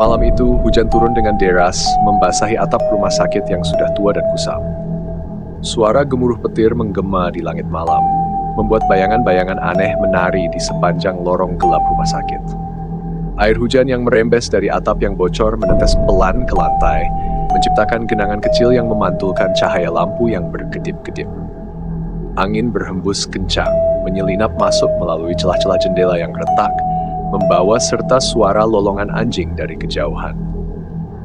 Malam itu, hujan turun dengan deras, membasahi atap rumah sakit yang sudah tua dan kusam. Suara gemuruh petir menggema di langit malam, membuat bayangan-bayangan aneh menari di sepanjang lorong gelap rumah sakit. Air hujan yang merembes dari atap yang bocor menetes pelan ke lantai, menciptakan genangan kecil yang memantulkan cahaya lampu yang berkedip-kedip. Angin berhembus kencang, menyelinap masuk melalui celah-celah jendela yang retak, membawa serta suara lolongan anjing dari kejauhan.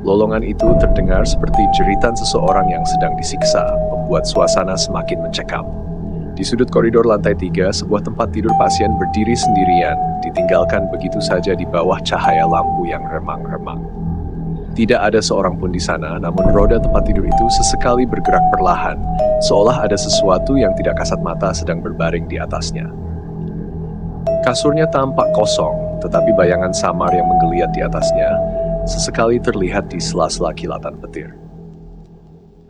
Lolongan itu terdengar seperti jeritan seseorang yang sedang disiksa, membuat suasana semakin mencekam. Di sudut koridor lantai 3, sebuah tempat tidur pasien berdiri sendirian, ditinggalkan begitu saja di bawah cahaya lampu yang remang-remang. Tidak ada seorang pun di sana, namun roda tempat tidur itu sesekali bergerak perlahan, seolah ada sesuatu yang tidak kasat mata sedang berbaring di atasnya. Kasurnya tampak kosong, tetapi bayangan samar yang menggeliat di atasnya sesekali terlihat di sela-sela kilatan petir.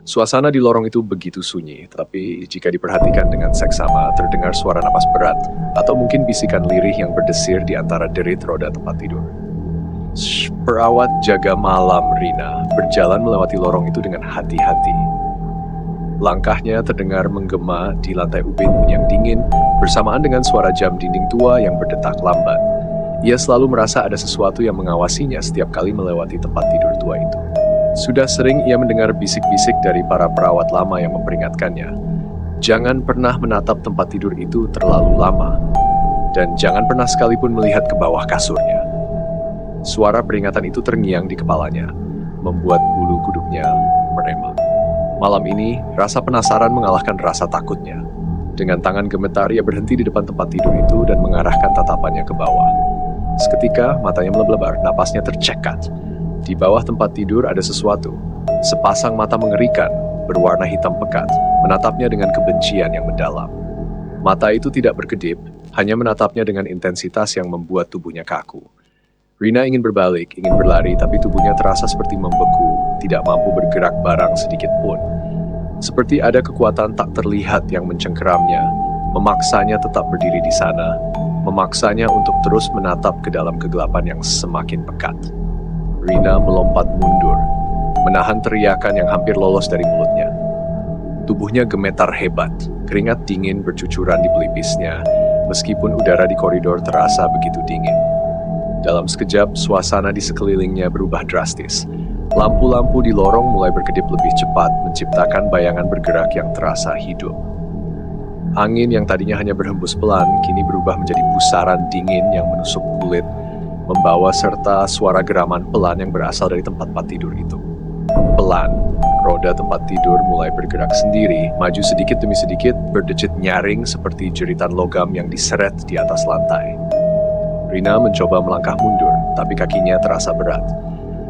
Suasana di lorong itu begitu sunyi, tetapi jika diperhatikan dengan seksama, terdengar suara napas berat, atau mungkin bisikan lirih yang berdesir di antara derit roda tempat tidur. Perawat jaga malam Rina berjalan melewati lorong itu dengan hati-hati. Langkahnya terdengar menggema di lantai ubin yang dingin, bersamaan dengan suara jam dinding tua yang berdetak lambat. Ia selalu merasa ada sesuatu yang mengawasinya setiap kali melewati tempat tidur tua itu. Sudah sering ia mendengar bisik-bisik dari para perawat lama yang memperingatkannya. Jangan pernah menatap tempat tidur itu terlalu lama, dan jangan pernah sekalipun melihat ke bawah kasurnya. Suara peringatan itu terngiang di kepalanya, membuat bulu kuduknya meremang. Malam ini, rasa penasaran mengalahkan rasa takutnya. Dengan tangan gemetar, ia berhenti di depan tempat tidur itu dan mengarahkan tatapannya ke bawah. Seketika, matanya melebar, napasnya tercekat. Di bawah tempat tidur ada sesuatu. Sepasang mata mengerikan, berwarna hitam pekat, menatapnya dengan kebencian yang mendalam. Mata itu tidak berkedip, hanya menatapnya dengan intensitas yang membuat tubuhnya kaku. Rina ingin berbalik, ingin berlari, tapi tubuhnya terasa seperti membeku, tidak mampu bergerak barang sedikit pun. Seperti ada kekuatan tak terlihat yang mencengkeramnya, memaksanya tetap berdiri di sana, memaksanya untuk terus menatap ke dalam kegelapan yang semakin pekat. Rina melompat mundur, menahan teriakan yang hampir lolos dari mulutnya. Tubuhnya gemetar hebat, keringat dingin bercucuran di pelipisnya, meskipun udara di koridor terasa begitu dingin. Dalam sekejap, suasana di sekelilingnya berubah drastis. Lampu-lampu di lorong mulai berkedip lebih cepat, menciptakan bayangan bergerak yang terasa hidup. Angin yang tadinya hanya berhembus pelan, kini berubah menjadi pusaran dingin yang menusuk kulit, membawa serta suara geraman pelan yang berasal dari tempat tidur itu. Pelan, roda tempat tidur mulai bergerak sendiri, maju sedikit demi sedikit, berdecit nyaring seperti jeritan logam yang diseret di atas lantai. Rina mencoba melangkah mundur, tapi kakinya terasa berat.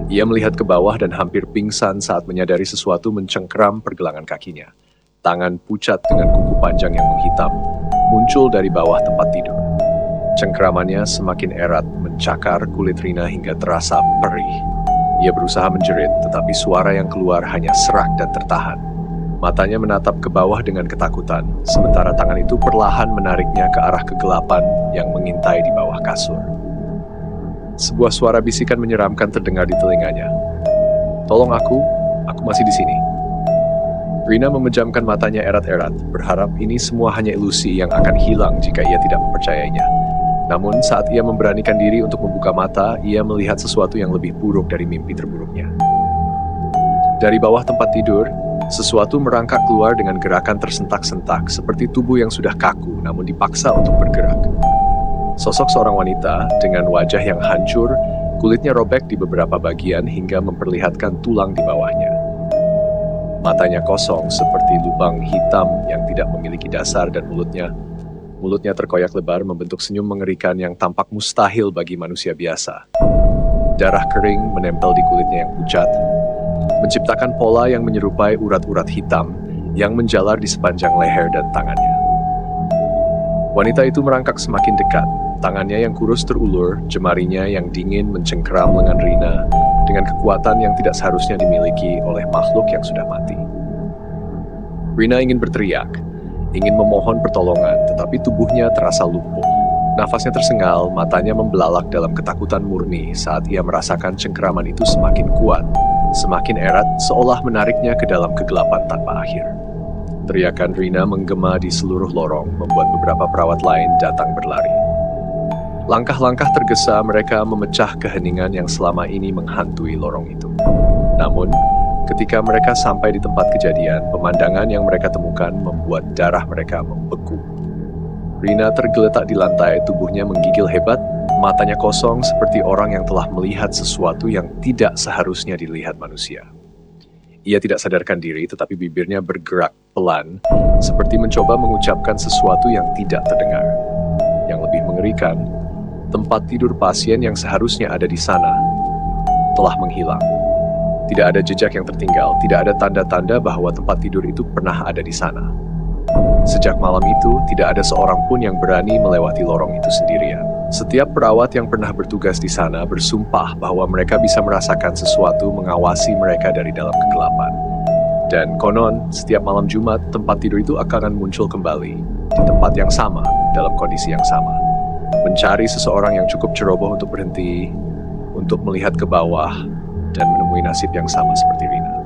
Ia melihat ke bawah dan hampir pingsan saat menyadari sesuatu mencengkeram pergelangan kakinya. Tangan pucat dengan kuku panjang yang menghitam muncul dari bawah tempat tidur. Cengkeramannya semakin erat, mencakar kulit Rina hingga terasa perih. Ia berusaha menjerit, tetapi suara yang keluar hanya serak dan tertahan. Matanya menatap ke bawah dengan ketakutan, sementara tangan itu perlahan menariknya ke arah kegelapan yang mengintai di bawah kasur. Sebuah suara bisikan menyeramkan terdengar di telinganya. "Tolong aku masih di sini." Rina memejamkan matanya erat-erat, berharap ini semua hanya ilusi yang akan hilang jika ia tidak mempercayainya. Namun saat ia memberanikan diri untuk membuka mata, ia melihat sesuatu yang lebih buruk dari mimpi terburuknya. Dari bawah tempat tidur, sesuatu merangkak keluar dengan gerakan tersentak-sentak, seperti tubuh yang sudah kaku namun dipaksa untuk bergerak. Sosok seorang wanita dengan wajah yang hancur, kulitnya robek di beberapa bagian hingga memperlihatkan tulang di bawahnya. Matanya kosong seperti lubang hitam yang tidak memiliki dasar dan mulutnya terkoyak lebar membentuk senyum mengerikan yang tampak mustahil bagi manusia biasa. Darah kering menempel di kulitnya yang pucat, menciptakan pola yang menyerupai urat-urat hitam yang menjalar di sepanjang leher dan tangannya. Wanita itu merangkak semakin dekat, tangannya yang kurus terulur, jemarinya yang dingin mencengkeram lengan Rina dengan kekuatan yang tidak seharusnya dimiliki oleh makhluk yang sudah mati. Rina ingin berteriak, ingin memohon pertolongan, tetapi tubuhnya terasa lumpuh. Nafasnya tersengal, matanya membelalak dalam ketakutan murni saat ia merasakan cengkeraman itu semakin kuat, semakin erat, seolah menariknya ke dalam kegelapan tanpa akhir. Teriakan Rina menggema di seluruh lorong, membuat beberapa perawat lain datang berlari. Langkah-langkah tergesa mereka memecah keheningan yang selama ini menghantui lorong itu. Namun, ketika mereka sampai di tempat kejadian, pemandangan yang mereka temukan membuat darah mereka membeku. Rina tergeletak di lantai, tubuhnya menggigil hebat, matanya kosong seperti orang yang telah melihat sesuatu yang tidak seharusnya dilihat manusia. Ia tidak sadarkan diri, tetapi bibirnya bergerak pelan, seperti mencoba mengucapkan sesuatu yang tidak terdengar. Yang lebih mengerikan, tempat tidur pasien yang seharusnya ada di sana telah menghilang. Tidak ada jejak yang tertinggal, tidak ada tanda-tanda bahwa tempat tidur itu pernah ada di sana. Sejak malam itu, tidak ada seorang pun yang berani melewati lorong itu sendirian. Setiap perawat yang pernah bertugas di sana bersumpah bahwa mereka bisa merasakan sesuatu mengawasi mereka dari dalam kegelapan. Dan konon, setiap malam Jumat, tempat tidur itu akan muncul kembali, di tempat yang sama, dalam kondisi yang sama. Mencari seseorang yang cukup ceroboh untuk berhenti, untuk melihat ke bawah, dan menemui nasib yang sama seperti Rina.